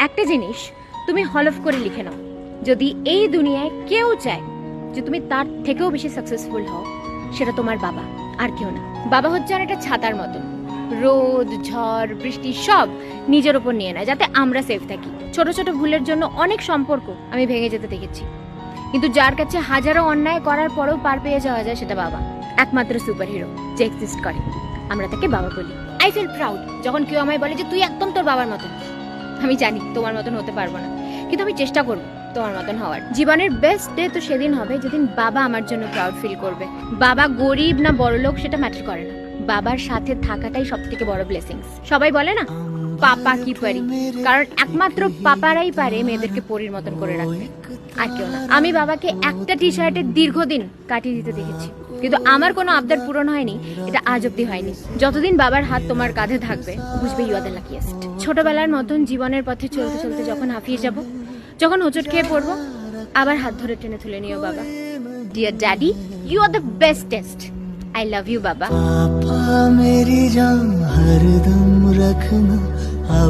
একটা জিনিস তুমি হলফ করে লিখে নাও, যদি এই দুনিয়ায় কেউ চায় যে তুমি তার থেকেও বেশি সাকসেসফুল হও, সেটা তোমার বাবা, আর কেউ না। বাবা হচ্ছে অনেকটা ছাতার মতন, রোদ ঝড় বৃষ্টি সব নিজের উপর নিয়ে নেয় যাতে আমরা সেফ থাকি। ছোট ছোট ভুলের জন্য অনেক সম্পর্ক আমি ভেঙে যেতে দেখেছি, কিন্তু যার কাছে হাজারো অন্যায় করার পরেও পার পেয়ে যাওয়া যায় সেটা বাবা, একমাত্র সুপার হিরো যে এক্সিস্ট করে। আমরা তাকে বাবা বলি। আই ফিল প্রাউড যখন কেউ আমায় বলে যে তুই একদম তোর বাবার মতন। আমি জানি তোমার মতন হতে পারবো না, কিন্তু আমি চেষ্টা করবো তোমার মতন হওয়ার। জীবনের বেস্ট ডে তো সেদিন হবে যেদিন বাবা আমার জন্য প্রাউড ফিল করবে। বাবা গরিব না বড়লোক সেটা ম্যাটার করে না, বাবার সাথে থাকাটাই সব থেকে বড় ব্লেসিংস। সবাই বলে না পাপা কি পারি, কারণ একমাত্র পাপারাই পারে মেয়েদেরকে পরীর মতন করে রাখতে, আর কেউ না। আমি বাবাকে একটা টি শার্টে দীর্ঘদিন কাটিয়ে দিতে দেখেছি, কিন্তু আমার কোনো আবদার পূরণ হয়নি, এটা আজ অব্দি হয়নি। যতদিন বাবার হাত তোমার কাঁধে থাকবে বুঝবে ইউ আর দ্য লাকিয়েস্ট। ছোটবেলার মতন জীবনের পথে চলতে চলতে যখন হাঁপিয়ে যাব, যখন হোঁচট খেয়ে পড়বো, আবার হাত ধরে টেনে তুলে নিও বাবা। Dear daddy, you are the bestest. I love you बाबा। पापा मेरी जान हरदम रखना